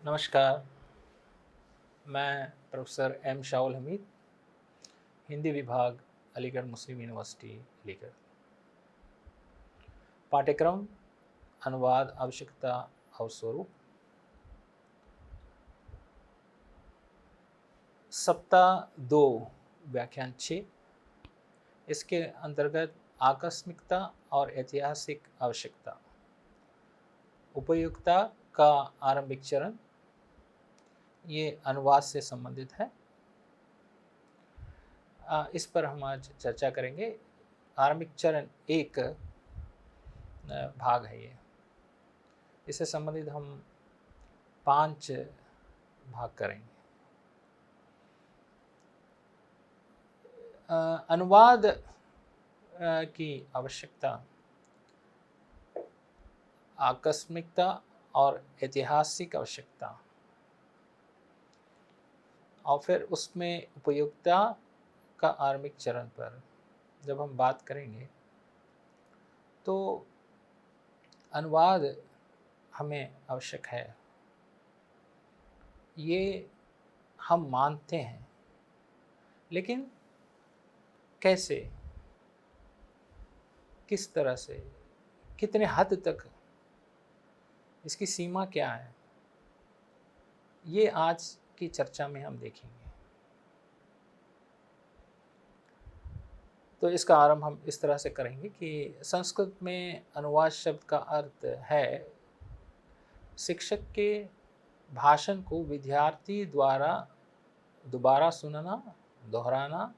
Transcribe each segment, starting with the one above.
नमस्कार। मैं professor M Saul Hamid, Hindi विभाग, अलीगढ़ मुस्लिम यूनिवर्सिटी, अलीगढ़। पाठ्यक्रम अनुवाद आवश्यकता और स्वरूप। सप्ताह 2 व्याख्यान 6। इसके अंतर्गत आकस्मिकता और ऐतिहासिक आवश्यकता, उपयुक्तता का आरंभिक चरण, ये अनुवाद से संबंधित है। इस पर हम आज चर्चा करेंगे। आरंभिक चरण एक भाग है ये। इससे संबंधित हम 5 भाग करेंगे। अनुवाद की आवश्यकता, आकस्मिकता और ऐतिहासिक आवश्यकता, और फिर उसमें उपयुक्तता का आरंभिक चरण पर जब हम बात करेंगे तो अनुवाद हमें आवश्यक है, ये हम मानते हैं। लेकिन कैसे, किस तरह से, कितने हद तक, इसकी सीमा क्या है, ये आज की चर्चा में हम देखेंगे। तो इसका आरंभ हम इस तरह से करेंगे कि संस्कृत में अनुवाद शब्द का अर्थ है शिक्षक के भाषण को विद्यार्थी द्वारा दोबारा सुनना, दोहराना,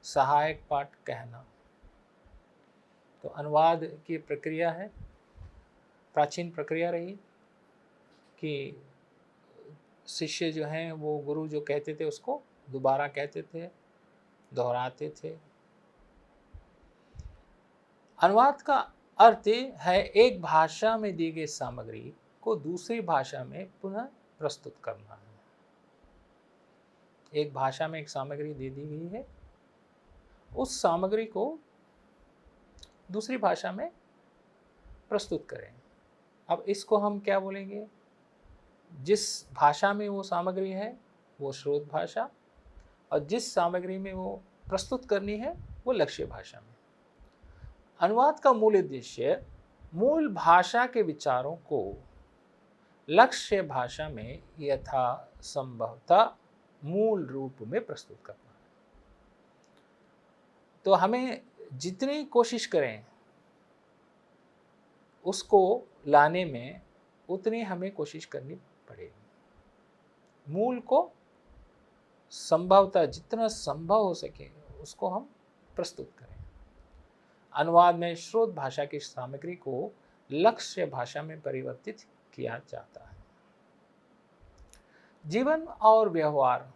सहायक पाठ कहना। तो अनुवाद की प्रक्रिया है, प्राचीन प्रक्रिया रही कि शिष्य जो हैं वो गुरु जो कहते थे उसको दोबारा कहते थे, दोहराते थे। अनुवाद का अर्थ है एक भाषा में दी गई सामग्री को दूसरी भाषा में पुनः प्रस्तुत करना है। एक भाषा में एक सामग्री दे दी गई है, उस सामग्री को दूसरी भाषा में प्रस्तुत करें। अब इसको हम क्या बोलेंगे? जिस भाषा में वो सामग्री है वो स्रोत भाषा, और जिस सामग्री में वो प्रस्तुत करनी है वो लक्ष्य भाषा में। अनुवाद का मूल उद्देश्य मूल भाषा के विचारों को लक्ष्य भाषा में यथासंभवतः मूल रूप में प्रस्तुत करना है। तो हमें जितनी कोशिश करें उसको लाने में, उतनी हमें कोशिश करनी पड़ेगी। मूल को संभवतः जितना संभव हो सके उसको हम प्रस्तुत करें। अनुवाद में स्रोत भाषा की सामग्री को लक्ष्य भाषा में परिवर्तित किया जाता है। जीवन और व्यवहार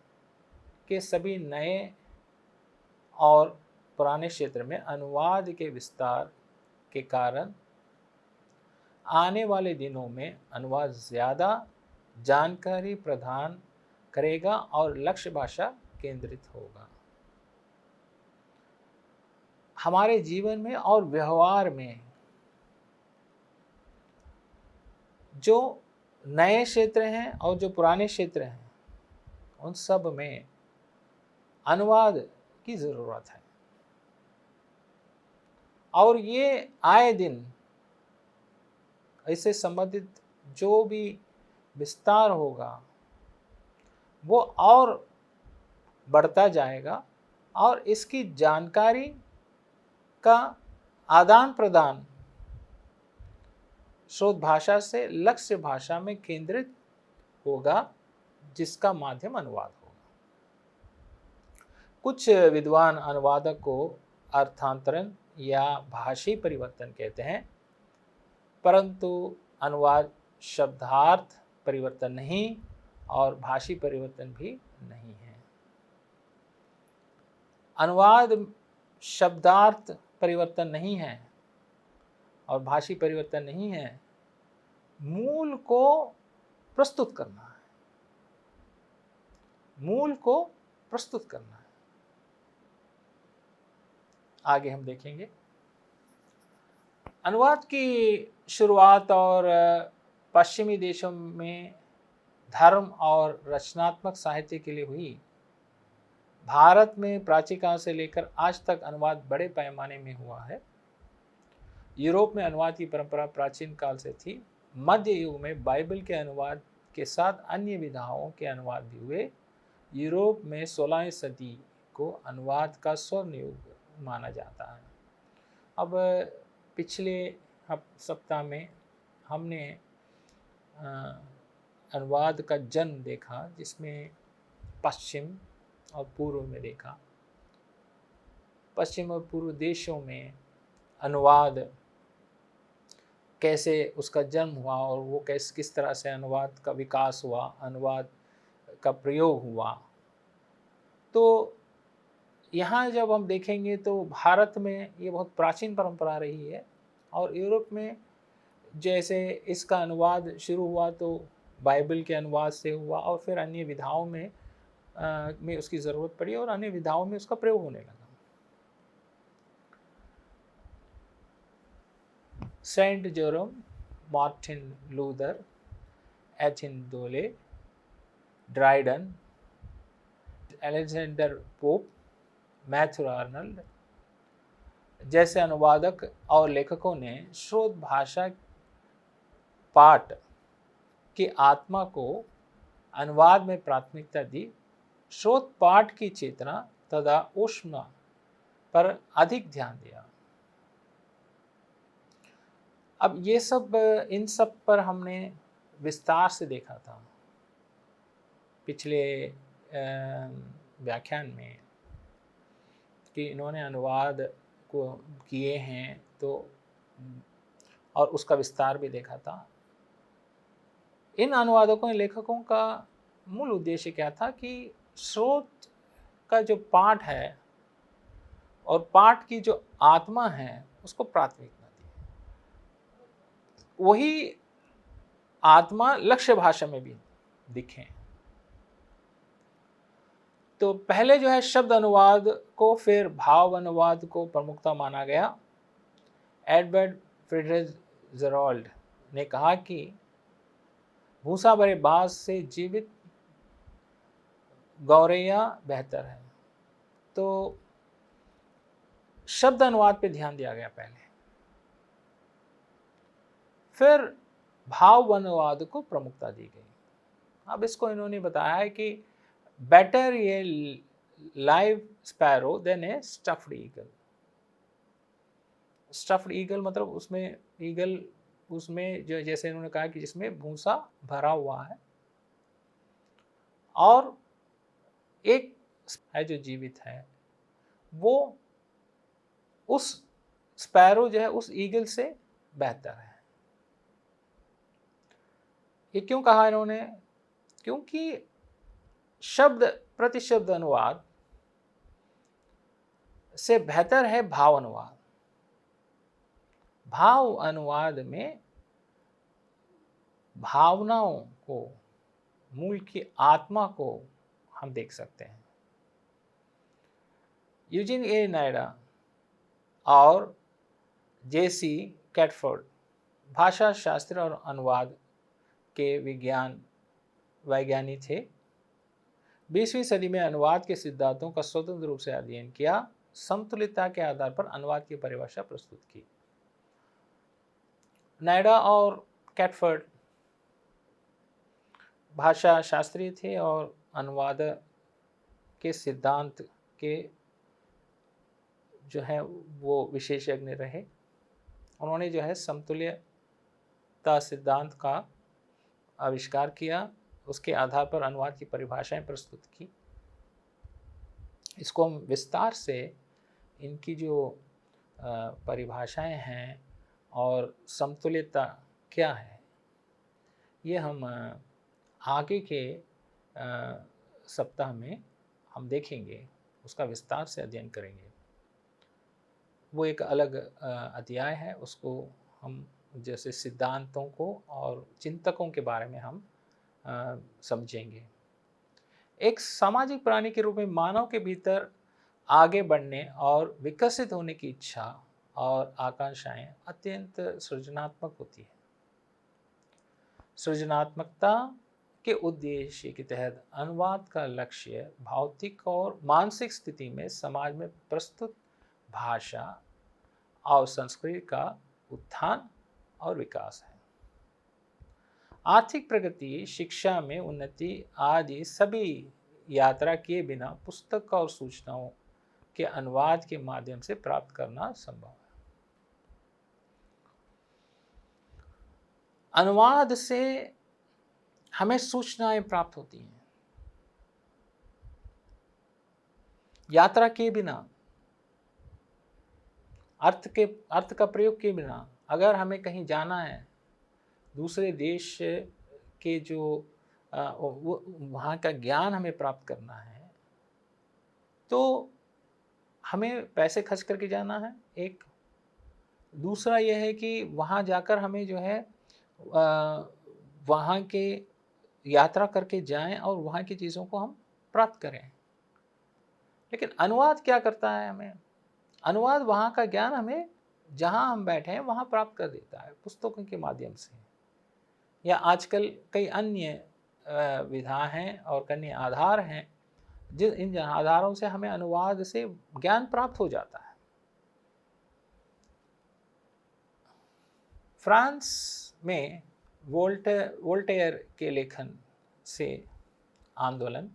के सभी नए और पुराने क्षेत्र में अनुवाद के विस्तार के कारण आने वाले दिनों में अनुवाद ज़्यादा जानकारी प्रदान करेगा और लक्ष्य भाषा केंद्रित होगा। हमारे जीवन में और व्यवहार में जो नए क्षेत्र हैं और जो पुराने क्षेत्र हैं, उन सब में अनुवाद की ज़रूरत है। और ये आए दिन इससे संबंधित जो भी विस्तार होगा वो और बढ़ता जाएगा, और इसकी जानकारी का आदान प्रदान स्रोत भाषा से लक्ष्य भाषा में केंद्रित होगा, जिसका माध्यम अनुवाद होगा। कुछ विद्वान अनुवादक को अर्थांतरण या भाषी परिवर्तन कहते हैं, परंतु अनुवाद शब्दार्थ परिवर्तन नहीं और भाषी परिवर्तन भी नहीं है। अनुवाद शब्दार्थ परिवर्तन नहीं है और भाषी परिवर्तन नहीं है, मूल को प्रस्तुत करना है। मूल को प्रस्तुत करना है। आगे हम देखेंगे। अनुवाद की शुरुआत और पश्चिमी देशों में धर्म और रचनात्मक साहित्य के लिए हुई। भारत में प्राचीनकाल से लेकर आज तक अनुवाद बड़े पैमाने में हुआ है। यूरोप में अनुवाद की परंपरा प्राचीन काल से थी। मध्य युग में बाइबल के अनुवाद के साथ अन्य विधाओं के अनुवाद भी हुए। यूरोप में 16वीं सदी को अनुवाद का स्वर्ण युग माना जाता है। अब पिछले सप्ताह में हमने अनुवाद का जन्म देखा, जिसमें पश्चिम और पूर्व में देखा। पश्चिम और पूर्व देशों में अनुवाद कैसे उसका जन्म हुआ और वो किस तरह से अनुवाद का विकास हुआ, अनुवाद का प्रयोग हुआ। तो यहाँ जब हम देखेंगे तो भारत में ये बहुत प्राचीन परंपरा रही है, और यूरोप में जैसे इसका अनुवाद शुरू हुआ तो बाइबल के अनुवाद से हुआ, और फिर अन्य विधाओं में उसकी ज़रूरत पड़ी और अन्य विधाओं में उसका प्रयोग होने लगा। Saint Jerome, Martin Luther, Etienne Dolet, Dryden, Alexander Pope, Matthew Arnold जैसे अनुवादक और लेखकों ने शोध भाषा पाठ की आत्मा को अनुवाद में प्राथमिकता दी। शोध पाठ की चेतना तथा ऊष्मा पर अधिक ध्यान दिया। अब ये सब इन सब पर हमने विस्तार से देखा था पिछले व्याख्यान में, कि इन्होंने अनुवाद को किए हैं तो, और उसका विस्तार भी देखा था। इन अनुवादकों लेखकों का मूल उद्देश्य क्या था कि स्रोत का जो पाठ है और पाठ की जो आत्मा है उसको प्राथमिकता दी। वही आत्मा लक्ष्य भाषा में भी दिखे। तो पहले जो है शब्द अनुवाद को, फिर भाव अनुवाद को प्रमुखता माना गया। एडवर्ड फिट्जजेराल्ड ने कहा कि भूसा भरे बांस से जीवित गौरैया बेहतर है। तो शब्द अनुवाद पे ध्यान दिया गया पहले, फिर भाव अनुवाद को प्रमुखता दी गई। अब इसको इन्होंने बताया है कि बेटर ये लाइव स्पैरो देन ए स्टफ्ड ईगल। स्टफ्ड ईगल मतलब उसमें ईगल, उसमें जो जैसे इन्होंने कहा कि जिसमें भूसा भरा हुआ है, और एक है जो जीवित है, वो उस स्पैरो जो है उस ईगल से बेहतर है। ये क्यों कहा इन्होंने? क्योंकि शब्द प्रतिशब्द अनुवाद से बेहतर है भाव अनुवाद। भाव अनुवाद में भावनाओं को, मूल की आत्मा को हम देख सकते हैं। यूजिन ए नायडा और जेसी कैटफोर्ड भाषा शास्त्र और अनुवाद के वैज्ञानिक थे। 20वीं सदी में अनुवाद के सिद्धांतों का स्वतंत्र रूप से अध्ययन किया, समतुल्यता के आधार पर अनुवाद की परिभाषा प्रस्तुत की। नायडा और कैटफोर्ड भाषा शास्त्री थे और अनुवाद के सिद्धांत के जो है वो विशेषज्ञ रहे। उन्होंने जो है समतुल्यता सिद्धांत का आविष्कार किया, उसके आधार पर अनुवाद की परिभाषाएं प्रस्तुत की। इसको हम विस्तार से इनकी जो परिभाषाएं हैं और समतुल्यता क्या है, ये हम आगे के सप्ताह में हम देखेंगे, उसका विस्तार से अध्ययन करेंगे। वो एक अलग अध्याय है, उसको हम जैसे सिद्धांतों को और चिंतकों के बारे में हम समझेंगे। एक सामाजिक प्राणी के रूप में मानव के भीतर आगे बढ़ने और विकसित होने की इच्छा और आकांक्षाएं अत्यंत सृजनात्मक होती है। सृजनात्मकता के उद्देश्य के तहत अनुवाद का लक्ष्य भौतिक और मानसिक स्थिति में समाज में प्रस्तुत भाषा और संस्कृति का उत्थान और विकास है। आर्थिक प्रगति, शिक्षा में उन्नति आदि सभी यात्रा किए बिना पुस्तक और सूचनाओं के अनुवाद के माध्यम से प्राप्त करना संभव है। अनुवाद से हमें सूचनाएं प्राप्त होती हैं। यात्रा किए बिना, अर्थ का प्रयोग किए बिना अगर हमें कहीं जाना है, दूसरे देश के जो वहाँ का ज्ञान हमें प्राप्त करना है, तो हमें पैसे खर्च करके जाना है। एक दूसरा यह है कि वहाँ जाकर हमें जो है वहाँ के यात्रा करके जाएं और वहाँ की चीज़ों को हम प्राप्त करें। लेकिन अनुवाद क्या करता है हमें? अनुवाद वहाँ का ज्ञान हमें जहाँ हम बैठे हैं वहाँ प्राप्त कर देता है, पुस्तकों के माध्यम से, या आजकल कई अन्य विधा हैं और कई आधार हैं इन आधारों से हमें अनुवाद से ज्ञान प्राप्त हो जाता है। फ्रांस में वोल्टेयर के लेखन से आंदोलन,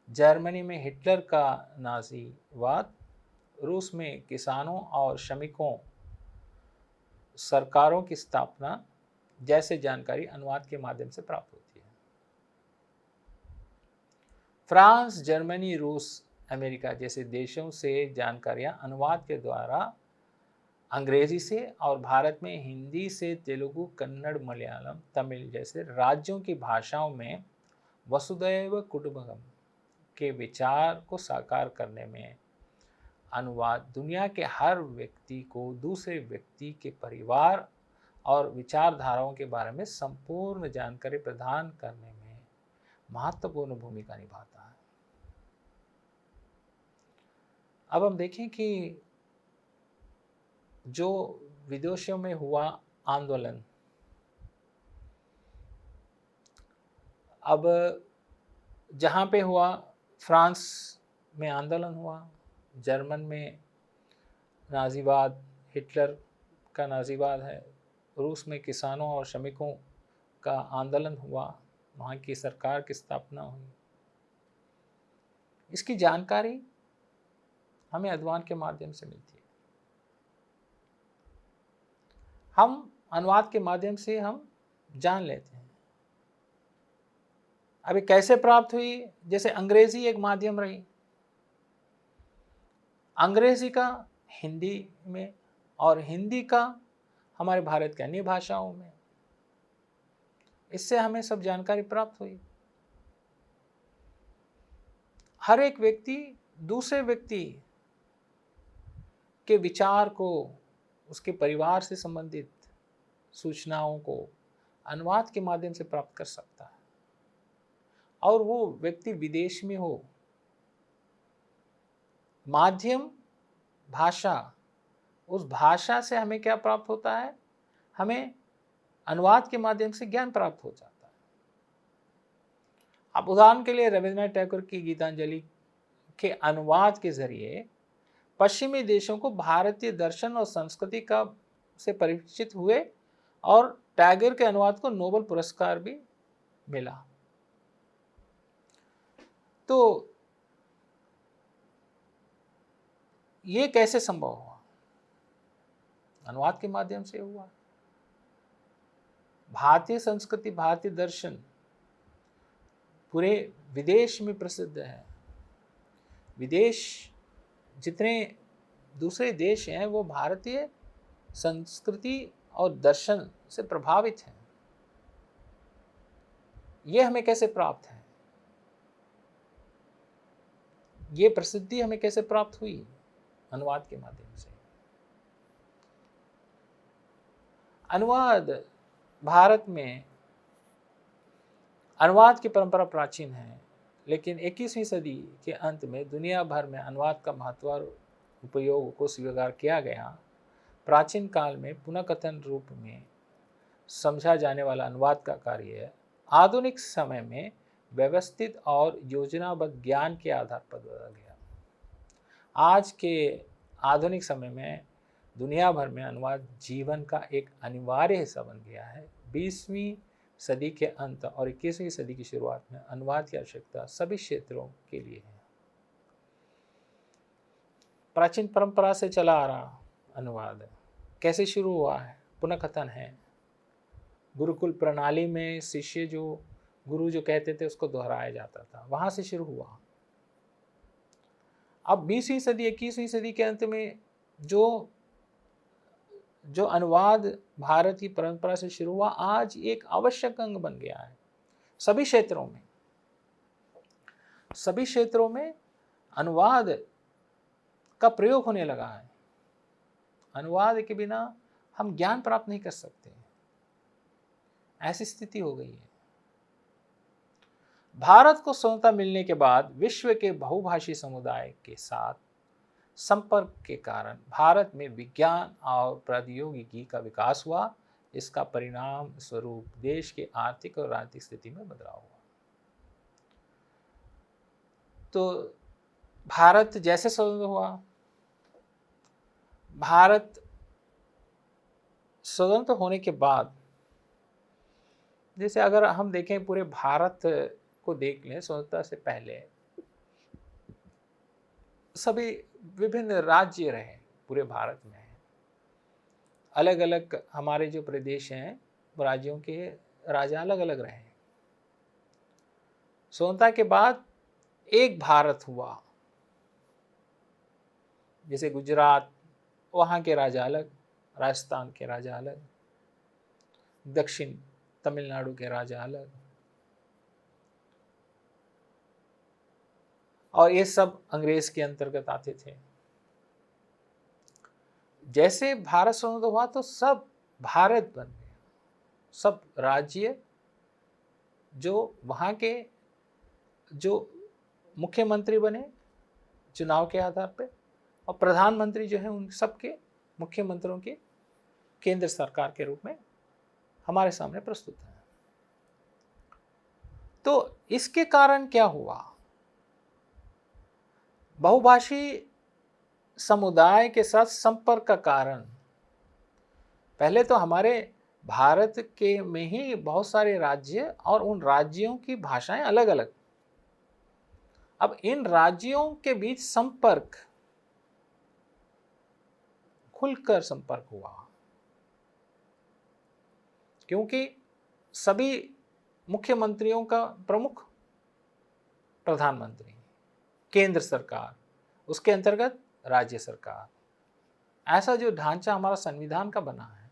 जर्मनी में हिटलर का नाज़ीवाद, रूस में किसानों और श्रमिकों सरकारों की स्थापना जैसे जानकारी अनुवाद के माध्यम से प्राप्त होती है। फ्रांस, जर्मनी, रूस, अमेरिका जैसे देशों से जानकारियां अनुवाद के द्वारा अंग्रेजी से और भारत में हिंदी से तेलुगु, कन्नड़, मलयालम, तमिल जैसे राज्यों की भाषाओं में वसुधैव कुटुंबकम के विचार को साकार करने में अनुवाद दुनिया के हर व्यक्ति को दूसरे व्यक्ति के परिवार और विचारधाराओं के बारे में संपूर्ण जानकारी प्रदान करने में महत्वपूर्ण भूमिका निभाता है। अब हम देखें कि जो विदेशों में हुआ आंदोलन, अब जहाँ पे हुआ, फ्रांस में आंदोलन हुआ, जर्मन में नाज़ीवाद, हिटलर का नाज़ीवाद है, रूस में किसानों और श्रमिकों का आंदोलन हुआ, वहाँ की सरकार की स्थापना हुई। इसकी जानकारी हमें अनुवाद के माध्यम से मिलती है। हम अनुवाद के माध्यम से हम जान लेते हैं। अभी कैसे प्राप्त हुई? जैसे अंग्रेजी एक माध्यम रही, अंग्रेजी का हिंदी में और हिंदी का हमारे भारत के अन्य भाषाओं में, इससे हमें सब जानकारी प्राप्त हुई। हर एक व्यक्ति दूसरे व्यक्ति के विचार को, उसके परिवार से संबंधित सूचनाओं को अनुवाद के माध्यम से प्राप्त कर सकता है। और वो व्यक्ति विदेश में हो, माध्यम भाषा, उस भाषा से हमें क्या प्राप्त होता है? हमें अनुवाद के माध्यम से ज्ञान प्राप्त हो जाता है। अब उदाहरण के लिए रविन्द्रनाथ टैगोर की गीतांजलि के अनुवाद के जरिए पश्चिमी देशों को भारतीय दर्शन और संस्कृति का से परिचित हुए और टैगोर के अनुवाद को नोबेल पुरस्कार भी मिला। तो ये कैसे संभव हुआ? अनुवाद के माध्यम से हुआ। भारतीय संस्कृति, भारतीय दर्शन पूरे विदेश में प्रसिद्ध है। विदेश जितने दूसरे देश हैं वो भारतीय संस्कृति और दर्शन से प्रभावित हैं। ये हमें कैसे प्राप्त है? ये प्रसिद्धि हमें कैसे प्राप्त हुई? अनुवाद के माध्यम से। अनुवाद, भारत में अनुवाद की परंपरा प्राचीन है, लेकिन 21वीं सदी के अंत में दुनिया भर में अनुवाद का महत्व और उपयोग को स्वीकार किया गया। प्राचीन काल में पुनर्कथन रूप में समझा जाने वाला अनुवाद का कार्य आधुनिक समय में व्यवस्थित और योजनाबद्ध ज्ञान के आधार पर बदल गया। आज के आधुनिक समय में दुनिया भर में अनुवाद जीवन का एक अनिवार्य हिस्सा बन गया है। 20वीं सदी के अंत और 21वीं सदी की शुरुआत में अनुवाद की आवश्यकता सभी क्षेत्रों के लिए है। प्राचीन परंपरा से चला आ रहा अनुवाद कैसे शुरू हुआ है? पुनःकथन है। गुरुकुल प्रणाली में शिष्य जो गुरु जो कहते थे उसको दोहराया जाता था, वहां से शुरू हुआ। अब 20वीं सदी 21वीं सदी के अंत में जो अनुवाद भारत की परंपरा से शुरू हुआ, आज एक आवश्यक अंग बन गया है। सभी क्षेत्रों में अनुवाद का प्रयोग होने लगा है। अनुवाद के बिना हम ज्ञान प्राप्त नहीं कर सकते, ऐसी स्थिति हो गई है। भारत को स्वतंत्रता मिलने के बाद विश्व के बहुभाषी समुदाय के साथ संपर्क के कारण भारत में विज्ञान और प्रौद्योगिकी का विकास हुआ। इसका परिणाम स्वरूप देश के आर्थिक और राजनीतिक स्थिति में बदलाव हुआ। तो भारत जैसे स्वतंत्र हुआ, भारत स्वतंत्र होने के बाद, जैसे अगर हम देखें पूरे भारत को देख लें, स्वतंत्रता से पहले सभी विभिन्न राज्य रहे पूरे भारत में। अलग अलग हमारे जो प्रदेश हैं, राज्यों के राजा अलग अलग रहे। स्वतंत्रता के बाद एक भारत हुआ। जैसे गुजरात, वहाँ के राजा अलग, राजस्थान के राजा अलग, दक्षिण तमिलनाडु के राजा अलग, और ये सब अंग्रेज के अंतर्गत आते थे। जैसे भारत स्वतंत्र हुआ तो सब भारत बन गया। सब राज्य जो वहाँ के जो मुख्यमंत्री बने चुनाव के आधार पर, और प्रधानमंत्री जो है उन सबके मुख्यमंत्रियों के केंद्र सरकार के रूप में हमारे सामने प्रस्तुत है। तो इसके कारण क्या हुआ? बहुभाषी समुदाय के साथ संपर्क का कारण, पहले तो हमारे भारत के में ही बहुत सारे राज्य और उन राज्यों की भाषाएं अलग अलग। अब इन राज्यों के बीच संपर्क, खुलकर संपर्क हुआ, क्योंकि सभी मुख्यमंत्रियों का प्रमुख प्रधानमंत्री, केंद्र सरकार, उसके अंतर्गत राज्य सरकार, ऐसा जो ढांचा हमारा संविधान का बना है।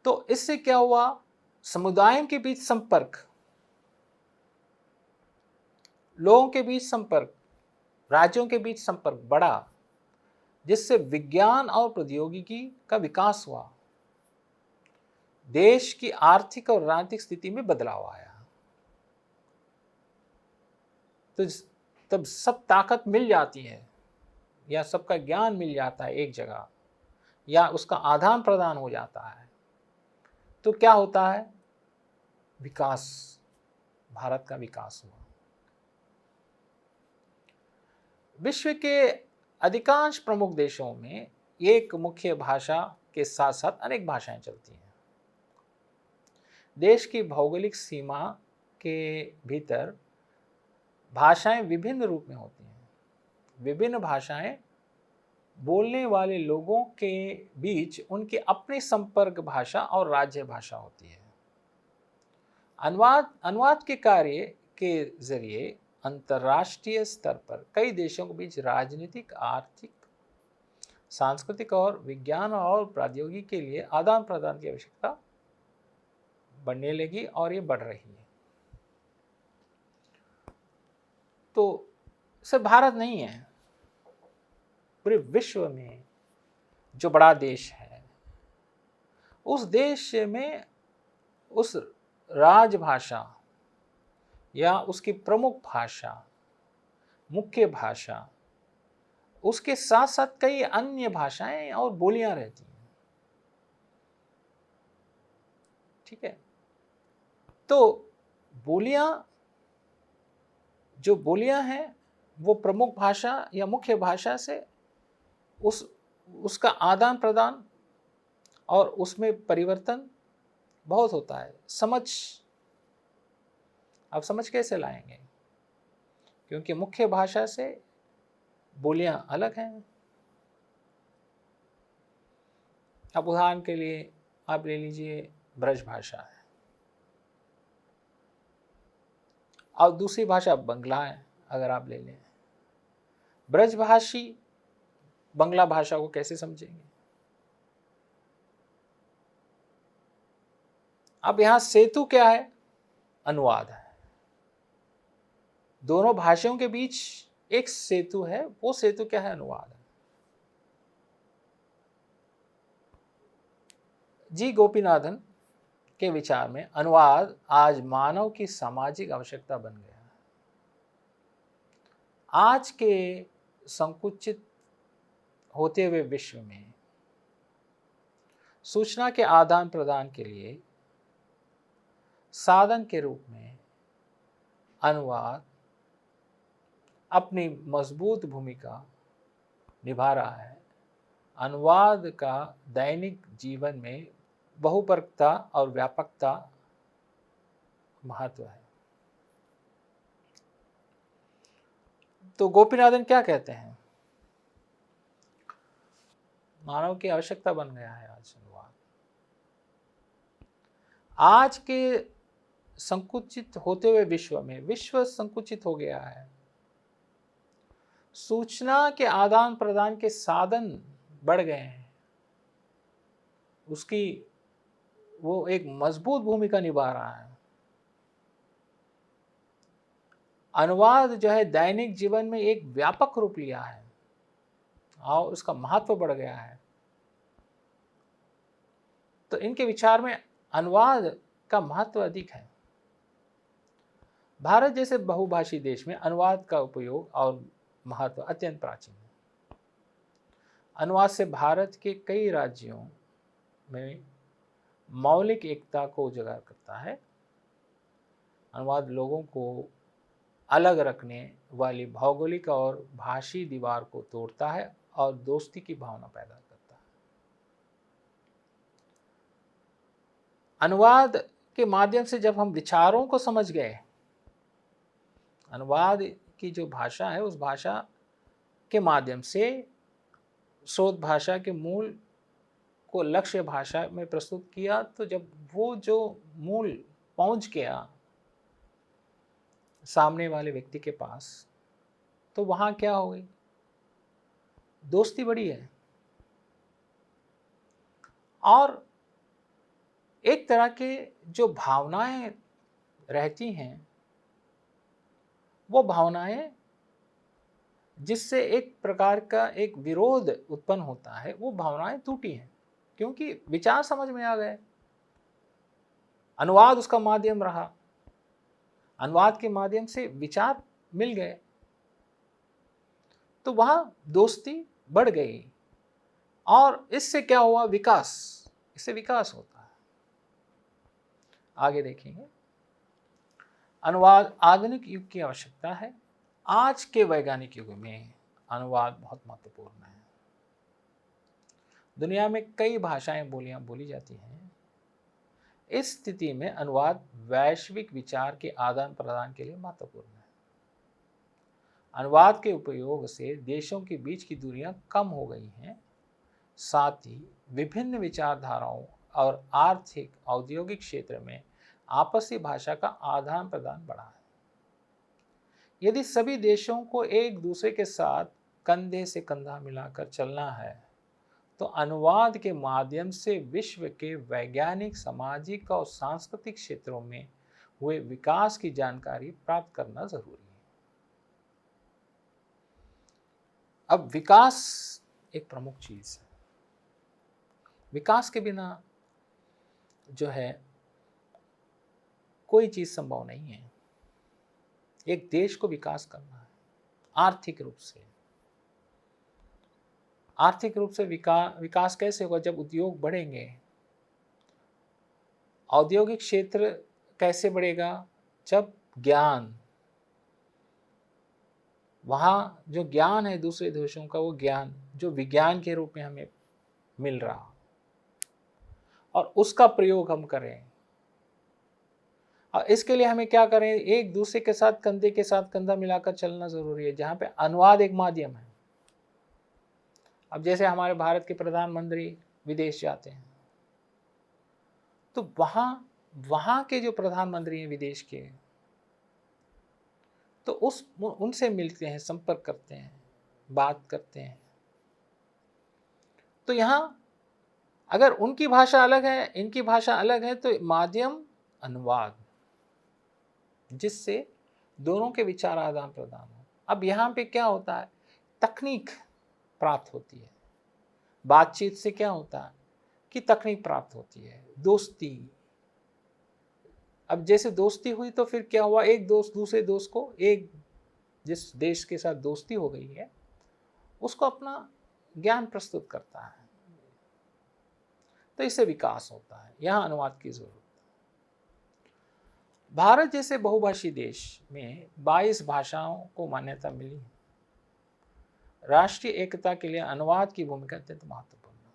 तो इससे क्या हुआ? समुदायों के बीच संपर्क, लोगों के बीच संपर्क, राज्यों के बीच संपर्क बढ़ा, जिससे विज्ञान और प्रौद्योगिकी का विकास हुआ। देश की आर्थिक और राजनीतिक स्थिति में बदलाव आया। तो तब सब ताकत मिल जाती है, या सबका ज्ञान मिल जाता है एक जगह, या उसका आदान प्रदान हो जाता है, तो क्या होता है? विकास, भारत का विकास हुआ। विश्व के अधिकांश प्रमुख देशों में एक मुख्य भाषा के साथ साथ अनेक भाषाएं चलती हैं। देश की भौगोलिक सीमा के भीतर भाषाएं विभिन्न रूप में होती हैं। विभिन्न भाषाएं बोलने वाले लोगों के बीच उनकी अपनी संपर्क भाषा और राज्य भाषा होती है। अनुवाद के कार्य के जरिए अंतर्राष्ट्रीय स्तर पर कई देशों के बीच राजनीतिक, आर्थिक, सांस्कृतिक और विज्ञान और प्रौद्योगिकी के लिए आदान प्रदान की आवश्यकता बढ़ने लगी, और ये बढ़ रही है। तो सिर्फ भारत नहीं है, पूरे विश्व में जो बड़ा देश है, उस देश में उस राजभाषा या उसकी प्रमुख भाषा, मुख्य भाषा, उसके साथ साथ कई अन्य भाषाएं और बोलियां रहती हैं। ठीक है। तो बोलियां, जो बोलियां हैं वो प्रमुख भाषा या मुख्य भाषा से उसका आदान प्रदान और उसमें परिवर्तन बहुत होता है। आप समझ कैसे लाएंगे? क्योंकि मुख्य भाषा से बोलियां अलग हैं। अब उदाहरण के लिए आप ले लीजिए ब्रज भाषा है और दूसरी भाषा बंगला है। अगर आप ले लें, ब्रजभाषी बंगला भाषा को कैसे समझेंगे? अब यहां सेतु क्या है? अनुवाद है। दोनों भाषाओं के बीच एक सेतु है, वो सेतु क्या है? अनुवाद है। जी गोपीनाथन के विचार में अनुवाद आज मानव की सामाजिक आवश्यकता बन गया है। आज के संकुचित होते हुए विश्व में सूचना के आदान प्रदान के लिए साधन के रूप में अनुवाद अपनी मजबूत भूमिका निभा रहा है। अनुवाद का दैनिक जीवन में बहुपरकता और व्यापकता महत्व है। तो गोपीनाथन क्या कहते हैं? मानव की आवश्यकता बन गया है आज अनुवाद। आज के संकुचित होते हुए विश्व में, विश्व संकुचित हो गया है। सूचना के आदान प्रदान के साधन बढ़ गए हैं, उसकी वो एक मजबूत भूमिका निभा रहा है। अनुवाद जो है दैनिक जीवन में एक व्यापक रूप लिया है और उसका महत्व बढ़ गया है। तो इनके विचार में अनुवाद का महत्व अधिक है। भारत जैसे बहुभाषी देश में अनुवाद का उपयोग और महत्व अत्यंत प्राचीन है। अनुवाद से भारत के कई राज्यों में मौलिक एकता को उजागर करता है। अनुवाद लोगों को अलग रखने वाली भौगोलिक और भाषी दीवार को तोड़ता है और दोस्ती की भावना पैदा करता है। अनुवाद के माध्यम से जब हम विचारों को समझ गए, अनुवाद की जो भाषा है उस भाषा के माध्यम से स्रोत भाषा के मूल को लक्ष्य भाषा में प्रस्तुत किया, तो जब वो जो मूल पहुंच गया सामने वाले व्यक्ति के पास, तो वहां क्या हो गई? दोस्ती बढ़ी है और एक तरह के जो भावनाएं रहती हैं, वो भावनाएं जिससे एक प्रकार का एक विरोध उत्पन्न होता है, वो भावनाएं टूटी हैं क्योंकि विचार समझ में आ गए। अनुवाद उसका माध्यम रहा, अनुवाद के माध्यम से विचार मिल गए, तो वहां दोस्ती बढ़ गई और इससे क्या हुआ? विकास। इससे विकास होता है। आगे देखेंगे। अनुवाद आधुनिक युग की आवश्यकता है। आज के वैज्ञानिक युग में अनुवाद बहुत महत्वपूर्ण है। दुनिया में कई भाषाएं बोलियां बोली जाती हैं। इस स्थिति में अनुवाद वैश्विक विचार के आदान प्रदान के लिए महत्वपूर्ण है। अनुवाद के उपयोग से देशों के बीच की दूरियां कम हो गई हैं, साथ ही विभिन्न विचारधाराओं और आर्थिक औद्योगिक क्षेत्र में आपसी भाषा का आदान प्रदान बढ़ा है। यदि सभी देशों को एक दूसरे के साथ कंधे से कंधा मिलाकर चलना है, तो अनुवाद के माध्यम से विश्व के वैज्ञानिक, सामाजिक और सांस्कृतिक क्षेत्रों में हुए विकास की जानकारी प्राप्त करना जरूरी है। अब विकास एक प्रमुख चीज है। विकास के बिना जो है कोई चीज संभव नहीं है। एक देश को विकास करना है आर्थिक रूप से। आर्थिक रूप से विकास कैसे होगा? जब उद्योग बढ़ेंगे, औद्योगिक क्षेत्र कैसे बढ़ेगा? जब ज्ञान, वहाँ जो ज्ञान है दूसरे देशों का, वो ज्ञान जो विज्ञान के रूप में हमें मिल रहा और उसका प्रयोग हम करें। और इसके लिए हमें क्या करें? एक दूसरे के साथ कंधे के साथ कंधा मिलाकर चलना ज़रूरी है, जहाँ पे अनुवाद एक माध्यम है। अब जैसे हमारे भारत के प्रधानमंत्री विदेश जाते हैं, तो वहाँ के जो प्रधानमंत्री हैं विदेश के, तो उनसे मिलते हैं, संपर्क करते हैं, बात करते हैं। तो यहाँ अगर उनकी भाषा अलग है, इनकी भाषा अलग है, तो माध्यम अनुवाद, जिससे दोनों के विचार आदान प्रदान हो। अब यहाँ पे क्या होता है? तकनीक प्राप्त होती है। बातचीत से क्या होता है कि तकनीक प्राप्त होती है, दोस्ती। अब जैसे दोस्ती हुई तो फिर क्या हुआ? एक दोस्त दूसरे दोस्त को, एक जिस देश के साथ दोस्ती हो गई है, उसको अपना ज्ञान प्रस्तुत करता है। तो इससे विकास होता है। यहाँ अनुवाद की जरूरत। भारत जैसे बहुभाषी देश में 22 भाषाओं को मान्यता मिली। राष्ट्रीय एकता के लिए अनुवाद की भूमिका अत्यंत महत्वपूर्ण है।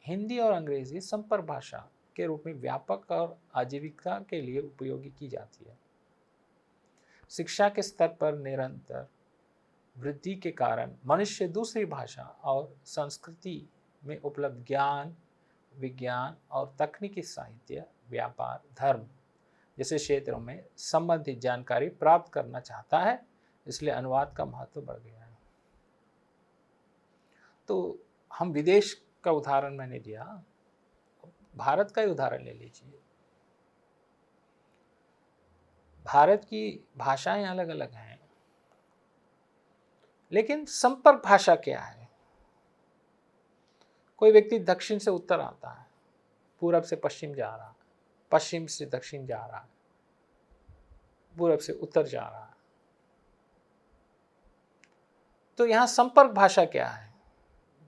हिंदी और अंग्रेजी संपर्क भाषा के रूप में व्यापक और आजीविका के लिए उपयोगी की जाती है। शिक्षा के स्तर पर निरंतर वृद्धि के कारण मनुष्य दूसरी भाषा और संस्कृति में उपलब्ध ज्ञान, विज्ञान और तकनीकी साहित्य, व्यापार, धर्म जैसे क्षेत्रों में संबंधित जानकारी प्राप्त करना चाहता है। इसलिए अनुवाद का महत्व बढ़ गया है। तो हम विदेश का उदाहरण मैंने दिया, भारत का ही उदाहरण ले लीजिए। भारत की भाषाएं अलग अलग हैं, लेकिन संपर्क भाषा क्या है? कोई व्यक्ति दक्षिण से उत्तर आता है, पूरब से पश्चिम जा रहा है, पश्चिम से दक्षिण जा रहा है, पूरब से उत्तर जा रहा है, तो यहाँ संपर्क भाषा क्या है?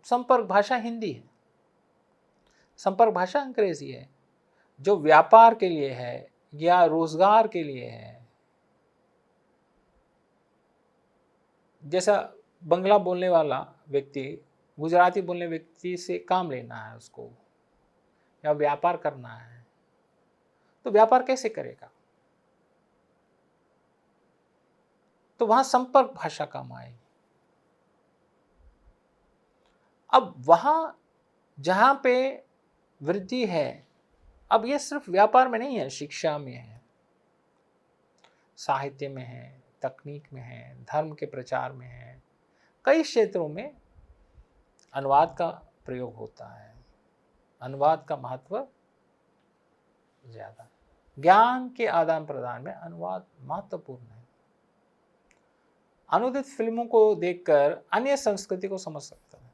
संपर्क भाषा हिंदी है, संपर्क भाषा अंग्रेजी है, जो व्यापार के लिए है या रोजगार के लिए है। जैसा बंगला बोलने वाला व्यक्ति गुजराती बोलने व्यक्ति से काम लेना है उसको, या व्यापार करना है, तो व्यापार कैसे करेगा? तो वहां संपर्क भाषा काम आएगी। अब वहां जहां पे वृद्धि है, अब ये सिर्फ व्यापार में नहीं है, शिक्षा में है, साहित्य में है, तकनीक में है, धर्म के प्रचार में है, कई क्षेत्रों में अनुवाद का प्रयोग होता है। अनुवाद का महत्व ज्यादा। ज्ञान के आदान प्रदान में अनुवाद महत्वपूर्ण है। अनुदित फिल्मों को देखकर अन्य संस्कृति को समझ सकता है।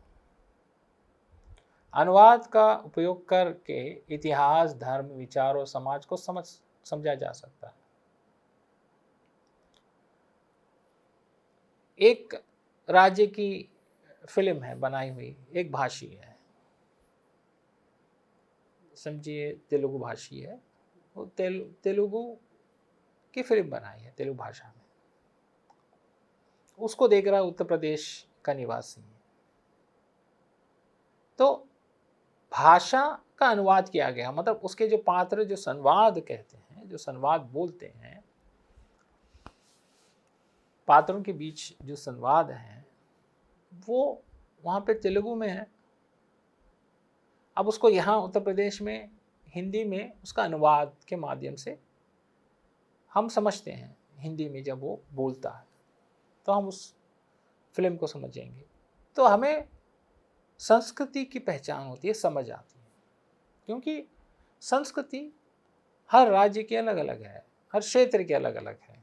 अनुवाद का उपयोग करके इतिहास, धर्म, विचार और समाज को समझा जा सकता है। एक राज्य की फिल्म है बनाई हुई, एक भाषी है, समझिए तेलुगु भाषी है, वो तेलुगु की फिल्म बनाई है तेलुगु भाषा में, उसको देख रहा है उत्तर प्रदेश का निवासी है। तो भाषा का अनुवाद किया गया, मतलब उसके जो पात्र जो संवाद कहते हैं, जो संवाद बोलते हैं, पात्रों के बीच जो संवाद है वो वहाँ पे तेलुगु में है। अब उसको यहाँ उत्तर प्रदेश में हिंदी में उसका अनुवाद के माध्यम से हम समझते हैं। हिंदी में जब वो बोलता है तो हम उस फिल्म को समझेंगे, तो हमें संस्कृति की पहचान होती है, समझ आती है। क्योंकि संस्कृति हर राज्य की अलग अलग है, हर क्षेत्र की अलग अलग है।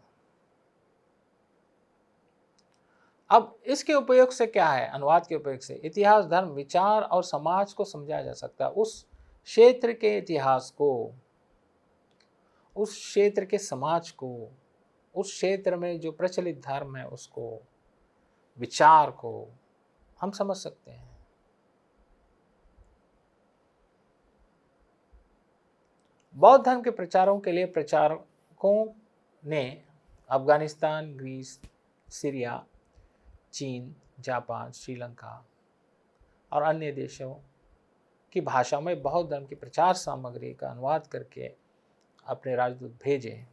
अब इसके उपयोग से क्या है? अनुवाद के उपयोग से इतिहास, धर्म, विचार और समाज को समझा जा सकता है। उस क्षेत्र के इतिहास को, उस क्षेत्र के समाज को, उस क्षेत्र में जो प्रचलित धर्म है उसको, विचार को हम समझ सकते हैं। बौद्ध धर्म के प्रचारों के लिए प्रचार लेखकों ने अफगानिस्तान, ग्रीस, सीरिया, चीन, जापान, श्रीलंका और अन्य देशों की भाषा में बौद्ध धर्म की प्रचार सामग्री का अनुवाद करके अपने राजदूत भेजे।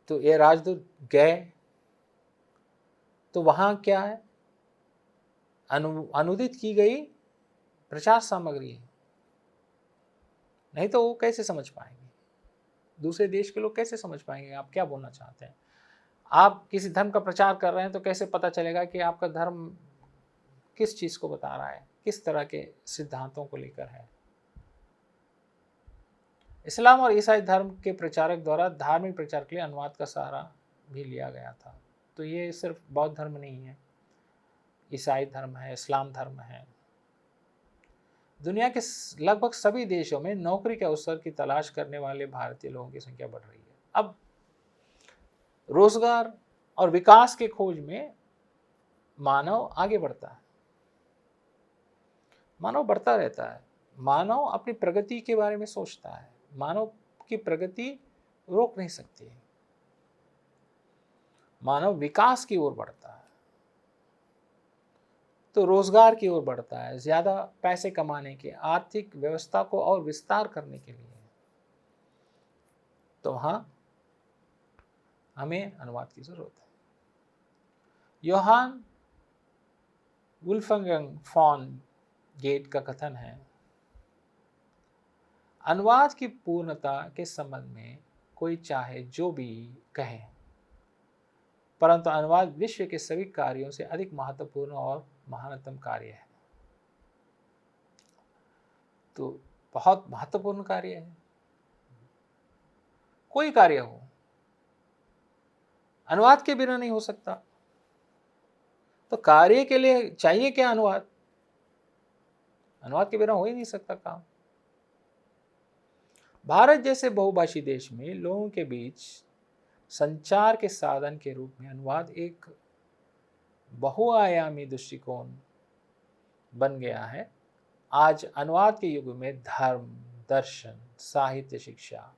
तो ये राजदूत गए तो वहाँ क्या है, अनुदित की गई प्रचार सामग्री है, नहीं तो वो कैसे समझ पाएंगे, दूसरे देश के लोग कैसे समझ पाएंगे आप क्या बोलना चाहते हैं। आप किसी धर्म का प्रचार कर रहे हैं तो कैसे पता चलेगा कि आपका धर्म किस चीज़ को बता रहा है, किस तरह के सिद्धांतों को लेकर है। इस्लाम और ईसाई धर्म के प्रचारक द्वारा धार्मिक प्रचार के लिए अनुवाद का सहारा भी लिया गया था। तो ये सिर्फ बौद्ध धर्म नहीं है, ईसाई धर्म है, इस्लाम धर्म है। दुनिया के लगभग सभी देशों में नौकरी के अवसर की तलाश करने वाले भारतीय लोगों की संख्या बढ़ रही है। अब रोजगार और विकास के खोज में मानव आगे बढ़ता है, मानव बढ़ता रहता है, मानव अपनी प्रगति के बारे में सोचता है, मानव की प्रगति रोक नहीं सकती, मानव विकास की ओर बढ़ता है, तो रोजगार की ओर बढ़ता है, ज्यादा पैसे कमाने के, आर्थिक व्यवस्था को और विस्तार करने के लिए। तो हाँ, हमें अनुवाद की जरूरत है। योहान वुल्फगंग फॉन गेट का कथन है, अनुवाद की पूर्णता के संबंध में कोई चाहे जो भी कहे, परंतु अनुवाद विश्व के सभी कार्यों से अधिक महत्वपूर्ण और महानतम कार्य है। तो बहुत महत्वपूर्ण कार्य है, कोई कार्य हो अनुवाद के बिना नहीं हो सकता। तो कार्य के लिए चाहिए क्या, अनुवाद, अनुवाद के बिना हो ही नहीं सकता काम। भारत जैसे बहुभाषी देश में लोगों के बीच संचार के साधन के रूप में अनुवाद एक बहुआयामी दृष्टिकोण बन गया है। आज अनुवाद के युग में धर्म, दर्शन, साहित्य, शिक्षा,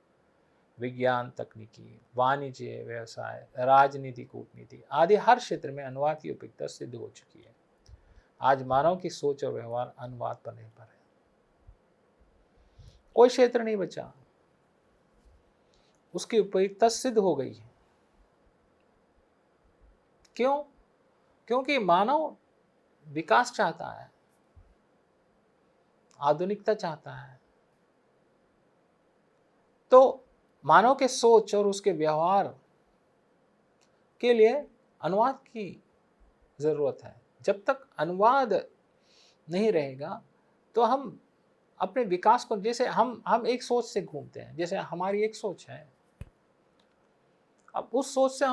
विज्ञान, तकनीकी, वाणिज्य, व्यवसाय, राजनीति, कूटनीति आदि हर क्षेत्र में अनुवाद की उपयुक्तता सिद्ध हो चुकी है। आज मानव की सोच और व्यवहार अनुवाद पर निर्भर है, कोई क्षेत्र नहीं बचा, उसकी उपयुक्तता सिद्ध हो गई है। क्यों? क्योंकि मानव विकास चाहता है, आधुनिकता चाहता है। तो मानव के सोच और उसके व्यवहार के लिए अनुवाद की जरूरत है। जब तक अनुवाद नहीं रहेगा तो हम अपने विकास को, जैसे हम एक सोच से घूमते हैं, जैसे हमारी एक सोच है, अब उस सोच से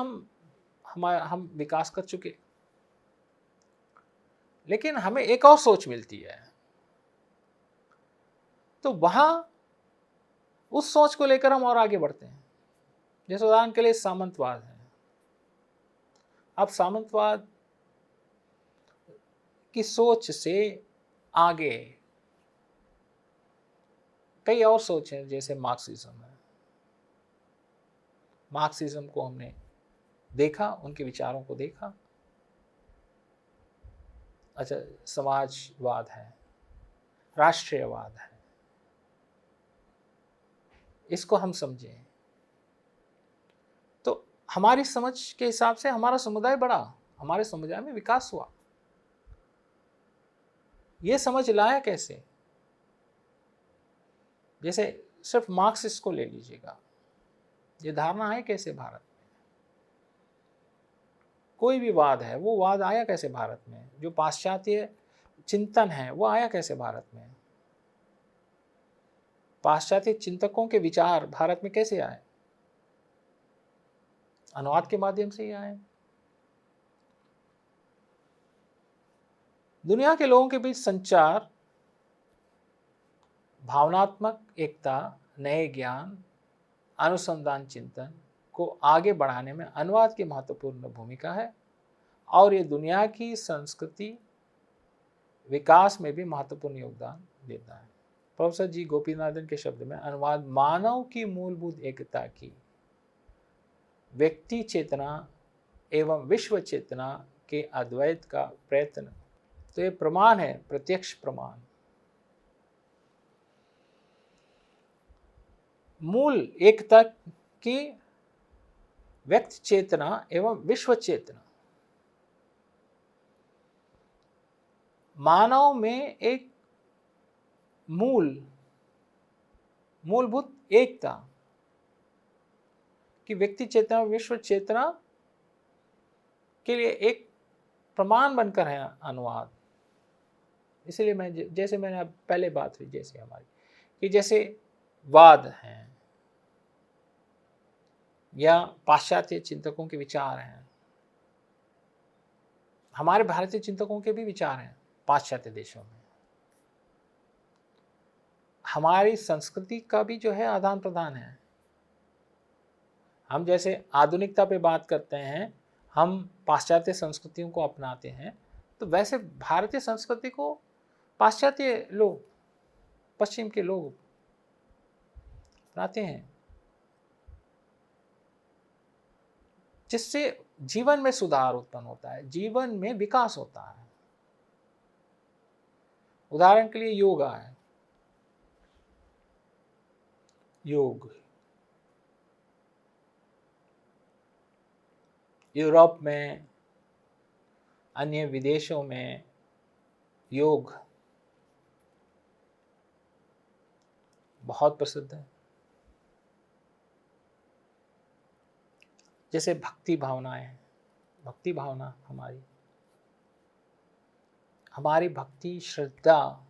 हम विकास कर चुके, लेकिन हमें एक और सोच मिलती है, तो वहां उस सोच को लेकर हम और आगे बढ़ते हैं। जैसे उदाहरण के लिए सामंतवाद है। अब सामंतवाद की सोच से आगे कई और सोच हैं, जैसे मार्क्सिज्म है। मार्क्सिज्म को हमने देखा, उनके विचारों को देखा। अच्छा, समाजवाद है, राष्ट्रीयवाद है, इसको हम समझें तो हमारी समझ के हिसाब से हमारा समुदाय बढ़ा, हमारे समुदाय में विकास हुआ। ये समझ लाया कैसे? जैसे सिर्फ मार्क्सिस्ट को ले लीजिएगा, ये धारणा है कैसे भारत में? कोई भी वाद है, वो वाद आया कैसे भारत में? जो पाश्चात्य चिंतन है वो आया कैसे भारत में? पाश्चात्य चिंतकों के विचार भारत में कैसे आए? अनुवाद के माध्यम से ही आए। दुनिया के लोगों के बीच संचार, भावनात्मक एकता, नए ज्ञान, अनुसंधान, चिंतन को आगे बढ़ाने में अनुवाद की महत्वपूर्ण भूमिका है और ये दुनिया की संस्कृति विकास में भी महत्वपूर्ण योगदान देता है। प्रोफेसर जी गोपीनाथन के शब्द में अनुवाद मानव की मूलभूत एकता की व्यक्ति चेतना एवं विश्व चेतना के अद्वैत का प्रयत्न। तो ये प्रमाण है, प्रत्यक्ष प्रमाण। मूल एकता की व्यक्ति चेतना एवं विश्व चेतना, मानव में एक मूलभूत एकता कि व्यक्ति चेतना विश्व चेतना के लिए एक प्रमाण बनकर है अनुवाद। इसलिए मैं जैसे मैंने पहले बात हुई जैसे हमारी कि जैसे वाद हैं या पाश्चात्य चिंतकों के विचार हैं, हमारे भारतीय चिंतकों के भी विचार हैं पाश्चात्य देशों में, हमारी संस्कृति का भी जो है आदान प्रदान है। हम जैसे आधुनिकता पे बात करते हैं, हम पाश्चात्य संस्कृतियों को अपनाते हैं, तो वैसे भारतीय संस्कृति को पाश्चात्य लोग, पश्चिम के लोग अपनाते हैं, जिससे जीवन में सुधार उत्पन्न होता है, जीवन में विकास होता है। उदाहरण के लिए योगा है, योग यूरोप में, अन्य विदेशों में योग बहुत प्रसिद्ध है। जैसे भक्ति भावनाएं हैं, भक्ति भावना हमारी भक्ति, श्रद्धा,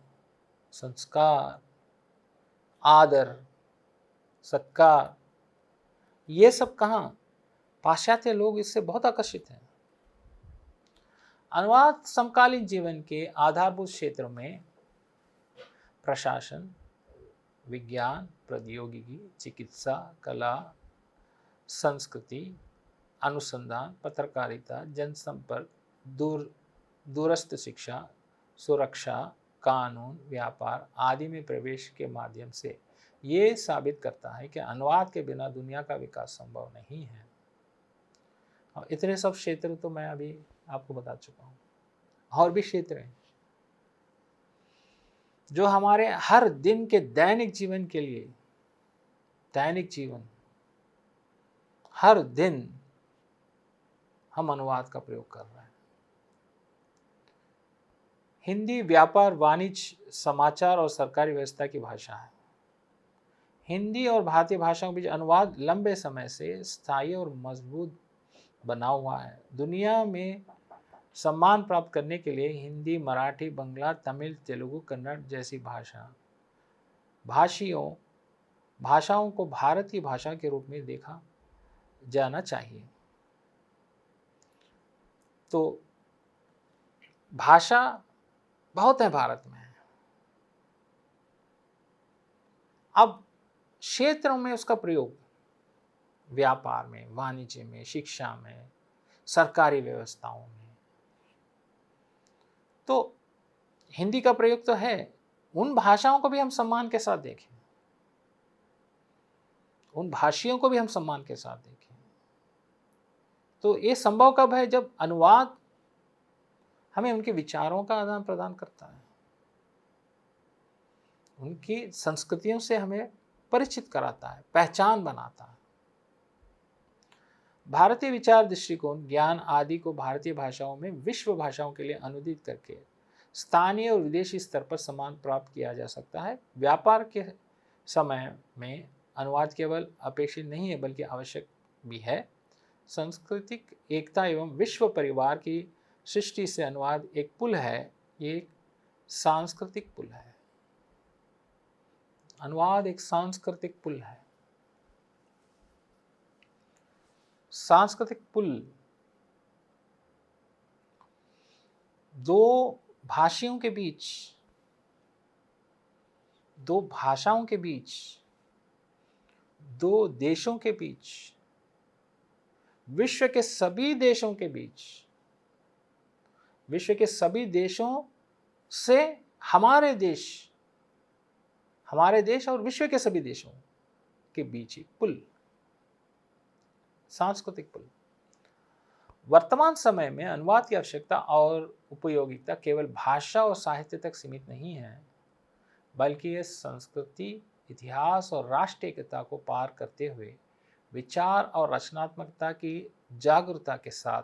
संस्कार, आदर, सत्कार, ये सब कहाँ, पाश्चात्य लोग इससे बहुत आकर्षित हैं। अनुवाद समकालीन जीवन के आधारभूत क्षेत्रों में प्रशासन, विज्ञान, प्रौद्योगिकी, चिकित्सा, कला, संस्कृति, अनुसंधान, पत्रकारिता, जनसंपर्क, दूरस्थ शिक्षा, सुरक्षा, कानून, व्यापार आदि में प्रवेश के माध्यम से ये साबित करता है कि अनुवाद के बिना दुनिया का विकास संभव नहीं है। और इतने सब क्षेत्र तो मैं अभी आपको बता चुका हूँ, और भी क्षेत्र हैं जो हमारे हर दिन के दैनिक जीवन के लिए, दैनिक जीवन, हर दिन हम अनुवाद का प्रयोग कर रहे हैं। हिंदी व्यापार, वाणिज्य, समाचार और सरकारी व्यवस्था की भाषा है। हिंदी और भारतीय भाषाओं के बीच अनुवाद लंबे समय से स्थायी और मजबूत बना हुआ है। दुनिया में सम्मान प्राप्त करने के लिए हिंदी, मराठी, बंगला, तमिल, तेलुगु, कन्नड़ जैसी भाषाओं को भारत की भाषा के रूप में देखा जाना चाहिए। तो भाषा बहुत है भारत में। अब क्षेत्रों में उसका प्रयोग, व्यापार में, वाणिज्य में, शिक्षा में, सरकारी व्यवस्थाओं में, तो हिंदी का प्रयोग तो है। उन भाषाओं को भी हम सम्मान के साथ देखें, उन भाषियों को भी हम सम्मान के साथ देखें। तो ये संभव कब है? जब अनुवाद हमें उनके विचारों का आदान प्रदान करता है, उनकी संस्कृतियों से हमें परिचित कराता है, पहचान बनाता है। भारतीय विचार, दृष्टिकोण, ज्ञान आदि को भारतीय भाषाओं में विश्व भाषाओं के लिए अनुदित करके स्थानीय और विदेशी स्तर पर सम्मान प्राप्त किया जा सकता है। व्यापार के समय में अनुवाद केवल अपेक्षित नहीं है बल्कि आवश्यक भी है। सांस्कृतिक एकता एवं विश्व परिवार की सृष्टि से अनुवाद एक पुल है, ये एक सांस्कृतिक पुल है। अनुवाद एक सांस्कृतिक पुल है। सांस्कृतिक पुल दो भाषियों के बीच, दो भाषाओं के बीच, दो देशों के बीच, विश्व के सभी देशों के बीच, विश्व के सभी देशों से हमारे देश, हमारे देश और विश्व के सभी देशों के बीच एक पुल, सांस्कृतिक पुल। वर्तमान समय में अनुवाद की आवश्यकता और उपयोगिता केवल भाषा और साहित्य तक सीमित नहीं है, बल्कि ये संस्कृति, इतिहास और राष्ट्रीय एकता को पार करते हुए विचार और रचनात्मकता की जागरूकता के साथ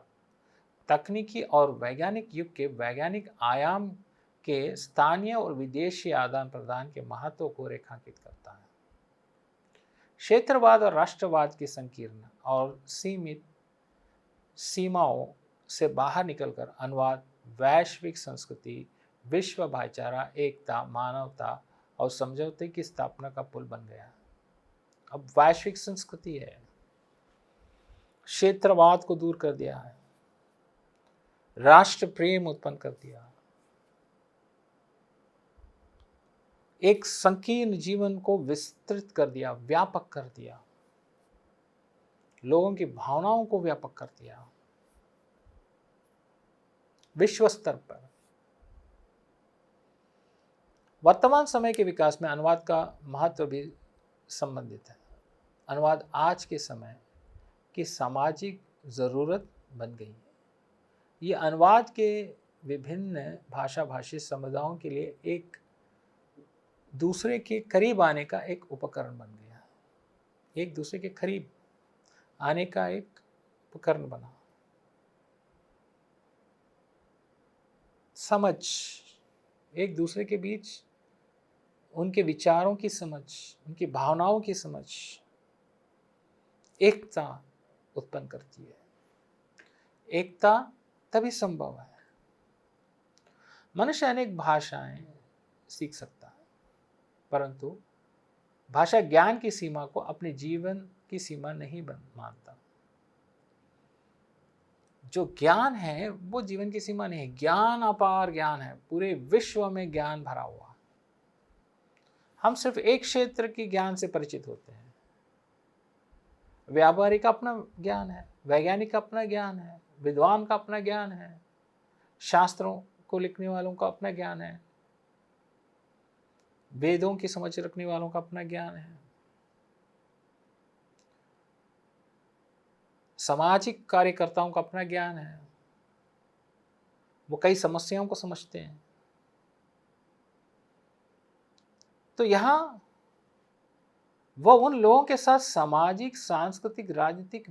तकनीकी और वैज्ञानिक युग के वैज्ञानिक आयाम के स्थानीय और विदेशी आदान प्रदान के महत्व को रेखांकित करता है। क्षेत्रवाद और राष्ट्रवाद की संकीर्ण और सीमित सीमाओं से बाहर निकलकर अनुवाद वैश्विक संस्कृति, विश्व भाईचारा, एकता, मानवता और समझौते की स्थापना का पुल बन गया। अब वैश्विक संस्कृति है, क्षेत्रवाद को दूर कर दिया है, राष्ट्र प्रेम उत्पन्न कर दिया, एक संकीर्ण जीवन को विस्तृत कर दिया, व्यापक कर दिया, लोगों की भावनाओं को व्यापक कर दिया विश्व स्तर पर। वर्तमान समय के विकास में अनुवाद का महत्व भी संबंधित है। अनुवाद आज के समय की सामाजिक जरूरत बन गई है। ये अनुवाद के विभिन्न भाषा भाषी समुदायों के लिए एक दूसरे के करीब आने का एक उपकरण बन गया, एक दूसरे के करीब आने का एक उपकरण बना। समझ, एक दूसरे के बीच उनके विचारों की समझ, उनकी भावनाओं की समझ, एकता उत्पन्न करती है। एकता तभी संभव है। मनुष्य अनेक भाषाएं सीख सकता है, परंतु भाषा ज्ञान की सीमा को अपने जीवन की सीमा नहीं मानता। जो ज्ञान है वो जीवन की सीमा नहीं है। ज्ञान अपार ज्ञान है, पूरे विश्व में ज्ञान भरा हुआ। हम सिर्फ एक क्षेत्र की ज्ञान से परिचित होते हैं। व्यापारी का अपना ज्ञान है, वैज्ञानिक का अपना ज्ञान है, विद्वान का अपना ज्ञान है, शास्त्रों को लिखने वालों का अपना ज्ञान है, वेदों की समझ रखने वालों का अपना ज्ञान है, सामाजिक कार्यकर्ताओं का अपना ज्ञान है। वो कई समस्याओं को समझते हैं। तो यहां वह उन लोगों के साथ सामाजिक, सांस्कृतिक, राजनीतिक,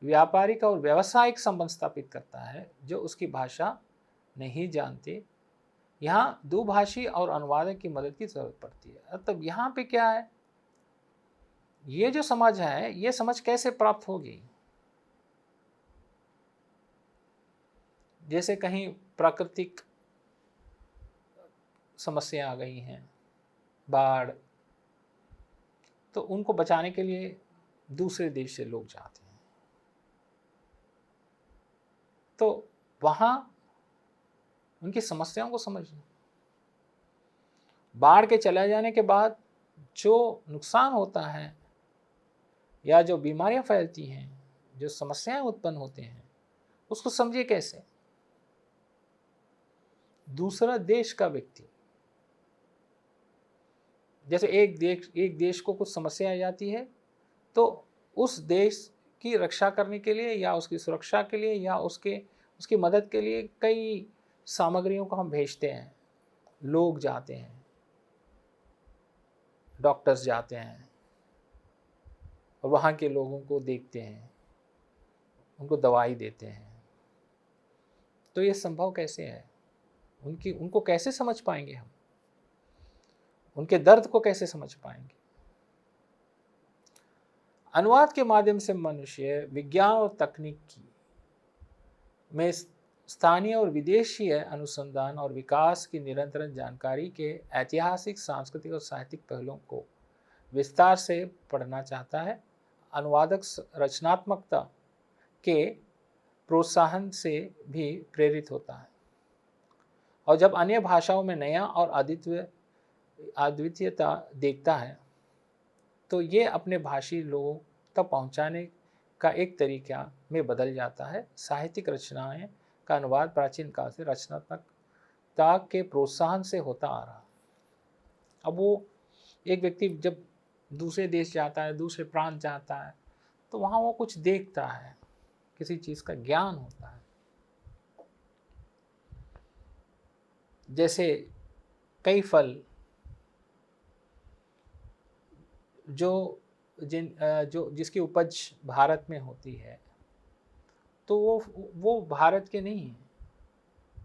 व्यापारिक और व्यावसायिक संबंध स्थापित करता है जो उसकी भाषा नहीं जानते। यहाँ दुभाषी और अनुवादक की मदद की जरूरत पड़ती है। तब यहाँ पे क्या है, ये जो समझ है, ये समझ कैसे प्राप्त होगी? जैसे कहीं प्राकृतिक समस्या आ गई हैं, बाढ़, तो उनको बचाने के लिए दूसरे देश से लोग जाते हैं। तो वहाँ उनकी समस्याओं को समझना, बाढ़ के चले जाने के बाद जो नुकसान होता है या जो बीमारियां फैलती हैं, जो समस्याएं उत्पन्न होते हैं, उसको समझिए कैसे। दूसरा देश का व्यक्ति, जैसे एक देश को कुछ समस्या आ जाती है तो उस देश की रक्षा करने के लिए या उसकी सुरक्षा के लिए या उसकी मदद के लिए कई सामग्रियों को हम भेजते हैं। लोग जाते हैं, डॉक्टर्स जाते हैं और वहाँ के लोगों को देखते हैं, उनको दवाई देते हैं। तो ये संभव कैसे है? उनको कैसे समझ पाएंगे हम? उनके दर्द को कैसे समझ पाएंगे? अनुवाद के माध्यम से मनुष्य विज्ञान और तकनीकी में स्थानीय और विदेशी अनुसंधान और विकास की निरंतर जानकारी के ऐतिहासिक, सांस्कृतिक और साहित्यिक पहलुओं को विस्तार से पढ़ना चाहता है। अनुवादक रचनात्मकता के प्रोत्साहन से भी प्रेरित होता है और जब अन्य भाषाओं में नया और अद्वितीयता देखता है तो ये अपने भाषी लोगों तक पहुंचाने का एक तरीका में बदल जाता है। साहित्यिक रचनाएं का अनुवाद प्राचीन काल से रचनात्मकता के प्रोत्साहन से होता आ रहा। अब वो एक व्यक्ति जब दूसरे देश जाता है, दूसरे प्रांत जाता है, तो वहाँ वो कुछ देखता है, किसी चीज़ का ज्ञान होता है। जैसे कई फल जो जिसकी उपज भारत में होती है, तो वो भारत के नहीं हैं,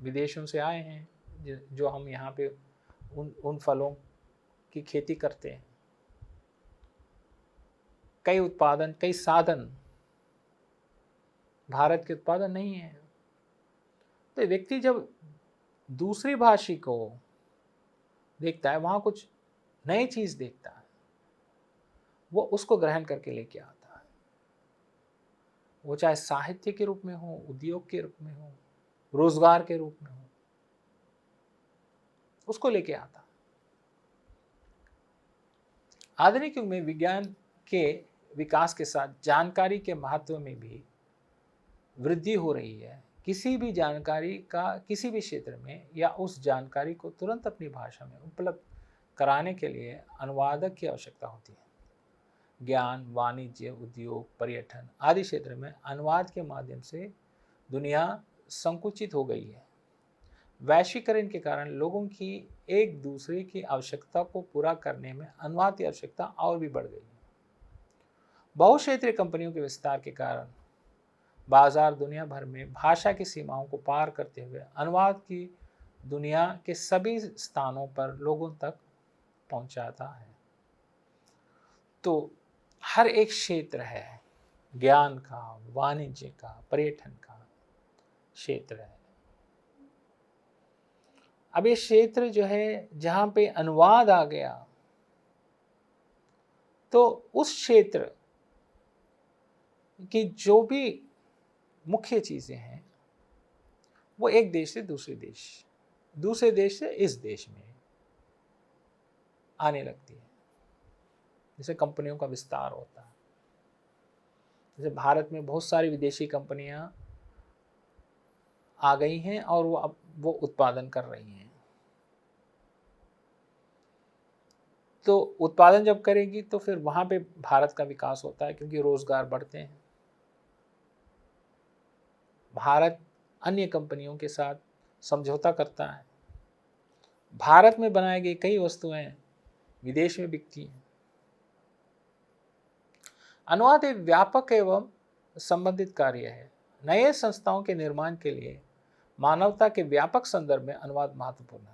विदेशों से आए हैं, जो हम यहाँ पे उन फलों की खेती करते हैं। कई उत्पादन, कई साधन भारत के उत्पादन नहीं है। तो व्यक्ति जब दूसरी भाषी को देखता है, वहाँ कुछ नई चीज़ देखता है, वो उसको ग्रहण करके लेके आता है। वो चाहे साहित्य के रूप में हो, उद्योग के रूप में हो, रोजगार के रूप में हो, उसको लेके आता। आधुनिक युग में विज्ञान के विकास के साथ जानकारी के महत्व में भी वृद्धि हो रही है। किसी भी जानकारी का किसी भी क्षेत्र में या उस जानकारी को तुरंत अपनी भाषा में उपलब्ध कराने के लिए अनुवादक की आवश्यकता होती है। ज्ञान, वाणिज्य, उद्योग, पर्यटन आदि क्षेत्र में अनुवाद के माध्यम से दुनिया संकुचित हो गई है। वैश्वीकरण के कारण लोगों की एक दूसरे की आवश्यकता को पूरा करने में अनुवाद की आवश्यकता और भी बढ़ गई है। बहुक्षेत्रीय कंपनियों के विस्तार के कारण बाजार दुनिया भर में भाषा की सीमाओं को पार करते हुए अनुवाद की दुनिया के सभी स्थानों पर लोगों तक पहुंचाता है। तो हर एक क्षेत्र है, ज्ञान का, वाणिज्य का, पर्यटन का क्षेत्र है। अब ये क्षेत्र जो है जहाँ पे अनुवाद आ गया, तो उस क्षेत्र की जो भी मुख्य चीज़ें हैं वो एक देश से दूसरे देश से इस देश में आने लगती है। जैसे कंपनियों का विस्तार होता है, जैसे भारत में बहुत सारी विदेशी कंपनियां आ गई हैं और वो उत्पादन कर रही हैं। तो उत्पादन जब करेगी तो फिर वहाँ पे भारत का विकास होता है, क्योंकि रोजगार बढ़ते हैं। भारत अन्य कंपनियों के साथ समझौता करता है। भारत में बनाई गई कई वस्तुएं विदेश में बिकती हैं। अनुवाद एक व्यापक एवं संबंधित कार्य है। नए संस्थाओं के निर्माण के लिए मानवता के व्यापक संदर्भ में अनुवाद महत्वपूर्ण है।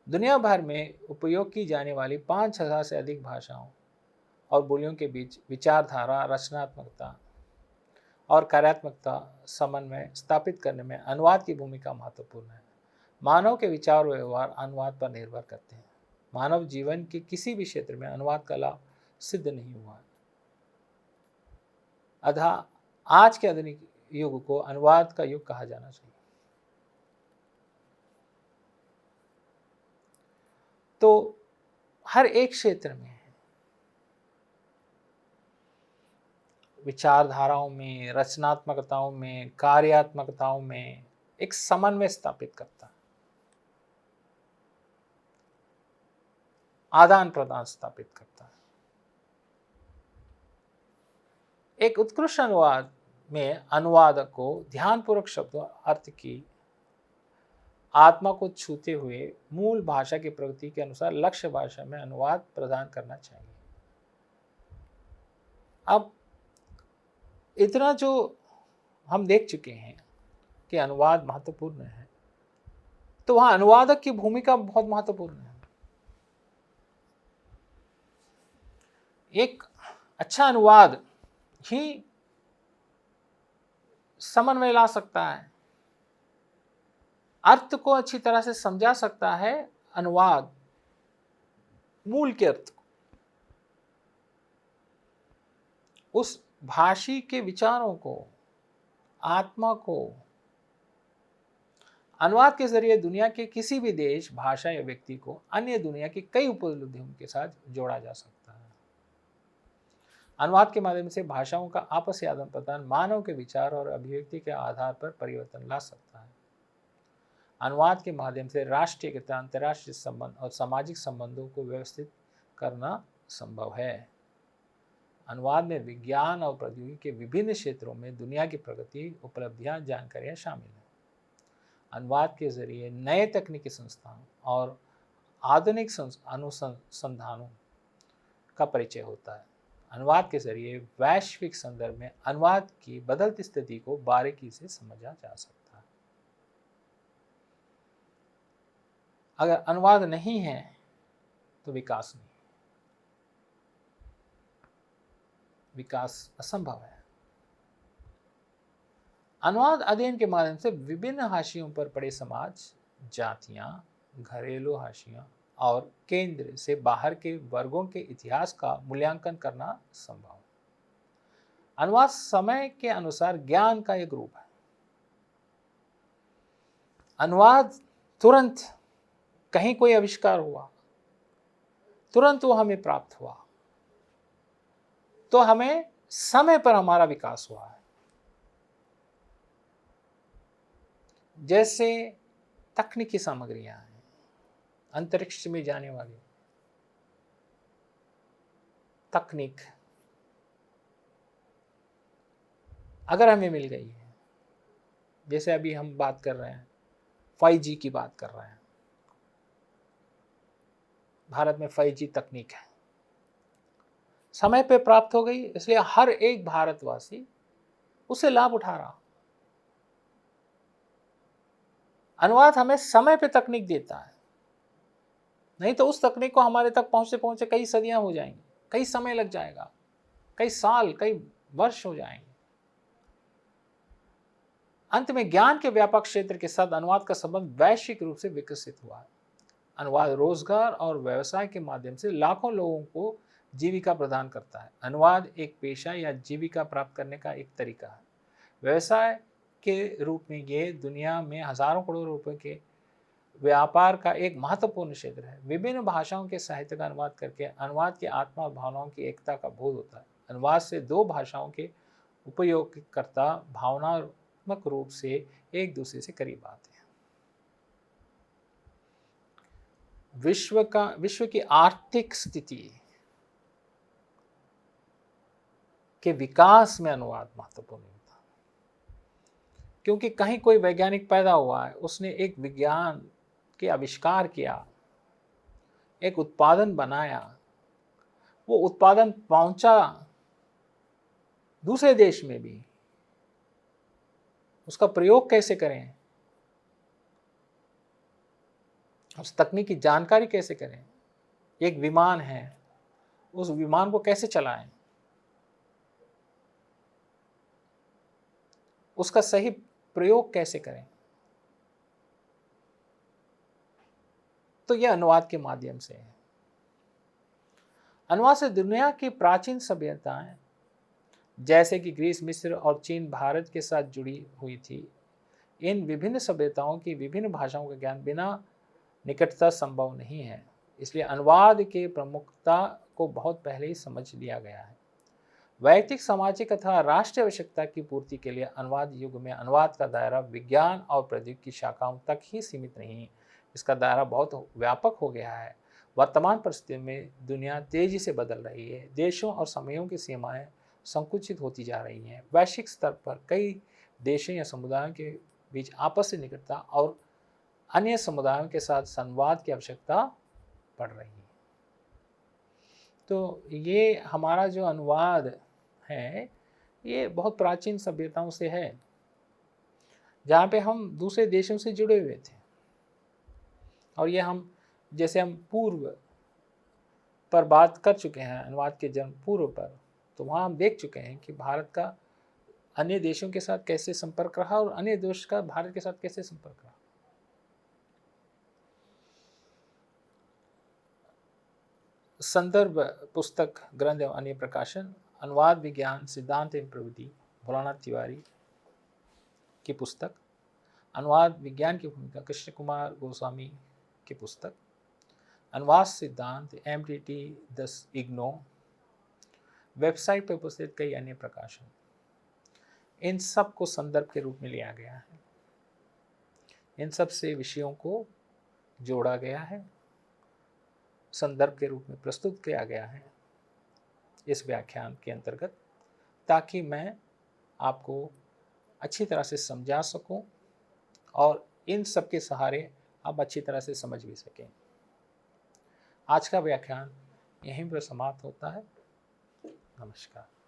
दुनिया भर में उपयोग की जाने वाली 5000 से अधिक भाषाओं और बोलियों के बीच विचारधारा, रचनात्मकता और कार्यात्मकता समन्वय स्थापित करने में अनुवाद की भूमिका महत्वपूर्ण है। मानव के विचार और व्यवहार अनुवाद पर निर्भर करते हैं। मानव जीवन के किसी भी क्षेत्र में अनुवाद का लाभ सिद्ध नहीं हुआ है। अतः आज के आधुनिक युग को अनुवाद का युग कहा जाना चाहिए। तो हर एक क्षेत्र में, विचारधाराओं में, रचनात्मकताओं में, कार्यात्मकताओं में एक समन्वय स्थापित करता है, आदान प्रदान स्थापित करता है। एक उत्कृष्ट अनुवाद में अनुवादक को ध्यानपूर्वक शब्द और अर्थ की आत्मा को छूते हुए मूल भाषा की प्रगति के अनुसार लक्ष्य भाषा में अनुवाद प्रदान करना चाहिए। अब इतना जो हम देख चुके हैं कि अनुवाद महत्वपूर्ण है, तो वहां अनुवादक की भूमिका बहुत महत्वपूर्ण है। एक अच्छा अनुवाद ही समन्वय ला सकता है, अर्थ को अच्छी तरह से समझा सकता है। अनुवाद मूल के अर्थ को, उस भाषी के विचारों को, आत्मा को अनुवाद के जरिए दुनिया के किसी भी देश, भाषा या व्यक्ति को अन्य दुनिया की कई उपलब्धियों के साथ जोड़ा जा सकता है। अनुवाद के माध्यम से भाषाओं का आपसी आदान प्रदान मानव के विचार और अभिव्यक्ति के आधार पर परिवर्तन ला सकता है। अनुवाद के माध्यम से राष्ट्रीय, अंतर्राष्ट्रीय संबंध और सामाजिक संबंधों को व्यवस्थित करना संभव है। अनुवाद में विज्ञान और प्रौद्योगिकी के विभिन्न क्षेत्रों में दुनिया की प्रगति, उपलब्धियां, जानकारियां शामिल हैं। अनुवाद के जरिए नए तकनीकी संस्थानों और आधुनिक अनुसंधानों का परिचय होता है। अनुवाद के जरिए वैश्विक संदर्भ में अनुवाद की बदलती स्थिति को बारीकी से समझा जा सकता है। अगर अनुवाद नहीं है तो विकास नहीं, विकास असंभव है। अनुवाद अध्ययन के माध्यम से विभिन्न हाशियों पर पड़े समाज, जातियां, घरेलू हाशियां और केंद्र से बाहर के वर्गों के इतिहास का मूल्यांकन करना संभव है। अनुवाद समय के अनुसार ज्ञान का एक रूप है। अनुवाद तुरंत कहीं कोई आविष्कार हुआ, तुरंत वो हमें प्राप्त हुआ, तो हमें समय पर हमारा विकास हुआ है। जैसे तकनीकी सामग्रियां हैं, अंतरिक्ष में जाने वाली तकनीक अगर हमें मिल गई है, जैसे अभी हम बात कर रहे हैं 5G की बात कर रहे हैं, भारत में 5G तकनीक है, समय पे प्राप्त हो गई, इसलिए हर एक भारतवासी उसे लाभ उठा रहा। अनुवाद हमें समय पे तकनीक देता है, नहीं तो उस तकनीक को हमारे तक पहुंचते पहुंचते कई सदियां हो जाएंगी, कई समय लग जाएगा, कई साल, कई वर्ष हो जाएंगे। अंत में ज्ञान के व्यापक क्षेत्र के साथ अनुवाद का संबंध वैश्विक रूप से विकसित हुआ है। अनुवाद रोजगार और व्यवसाय के माध्यम से लाखों लोगों को जीविका प्रदान करता है। अनुवाद एक पेशा या जीविका प्राप्त करने का एक तरीका है। व्यवसाय के रूप में ये दुनिया में हजारों करोड़ रुपए के व्यापार का एक महत्वपूर्ण क्षेत्र है। विभिन्न भाषाओं के साहित्य का अनुवाद करके अनुवाद की आत्मा और भावनाओं की एकता का बोध होता है। अनुवाद से दो भाषाओं के उपयोगकर्ता भावनात्मक रूप से एक दूसरे से करीब आते हैं। विश्व की आर्थिक स्थिति के विकास में अनुवाद महत्वपूर्ण होता है, क्योंकि कहीं कोई वैज्ञानिक पैदा हुआ है, उसने एक विज्ञान के आविष्कार किया, एक उत्पादन बनाया, वो उत्पादन पहुंचा दूसरे देश में भी, उसका प्रयोग कैसे करें, उस तकनीक की जानकारी कैसे करें, एक विमान है, उस विमान को कैसे चलाएं, उसका सही प्रयोग कैसे करें, तो यह अनुवाद के माध्यम से है। अनुवाद से दुनिया की प्राचीन सभ्यताएं जैसे कि ग्रीस, मिस्र और चीन भारत के साथ जुड़ी हुई थी। इन विभिन्न सभ्यताओं की विभिन्न भाषाओं का ज्ञान बिना निकटता संभव नहीं है, इसलिए अनुवाद के प्रमुखता को बहुत पहले ही समझ लिया गया है। वैयक्तिक, सामाजिक तथा राष्ट्रीय आवश्यकता की पूर्ति के लिए अनुवाद युग में अनुवाद का दायरा विज्ञान और प्रौद्योगिकी की शाखाओं तक ही सीमित नहीं, इसका दायरा बहुत व्यापक हो गया है। वर्तमान परिस्थितियों में दुनिया तेजी से बदल रही है, देशों और समयों की सीमाएं संकुचित होती जा रही हैं। वैश्विक स्तर पर कई देशों या समुदायों के बीच आपसी निकटता और अन्य समुदायों के साथ संवाद की आवश्यकता बढ़ रही है। तो ये हमारा जो अनुवाद है, ये बहुत प्राचीन सभ्यताओं से है, जहाँ पे हम दूसरे देशों से जुड़े हुए थे। और ये हम जैसे हम पूर्व पर बात कर चुके हैं, अनुवाद के जन्म पूर्व पर, तो वहाँ हम देख चुके हैं कि भारत का अन्य देशों के साथ कैसे संपर्क रहा और अन्य देश का भारत के साथ कैसे संपर्क रहा। संदर्भ पुस्तक, ग्रंथ एवं अन्य प्रकाशन, अनुवाद विज्ञान सिद्धांत एवं प्रविधि, भोलानाथ तिवारी की पुस्तक। अनुवाद विज्ञान की भूमिका, कृष्ण कुमार गोस्वामी की पुस्तक। अनुवाद सिद्धांत, MTT 10 इग्नो। वेबसाइट पर उपस्थित कई अन्य प्रकाशन, इन सब को संदर्भ के रूप में लिया गया है। इन सब से विषयों को जोड़ा गया है संदर्भ के रूप में प्रस्तुत किया गया है इस व्याख्यान के अंतर्गत, ताकि मैं आपको अच्छी तरह से समझा सकूं और इन सब के सहारे आप अच्छी तरह से समझ भी सकें। आज का व्याख्यान यहीं पर समाप्त होता है। नमस्कार।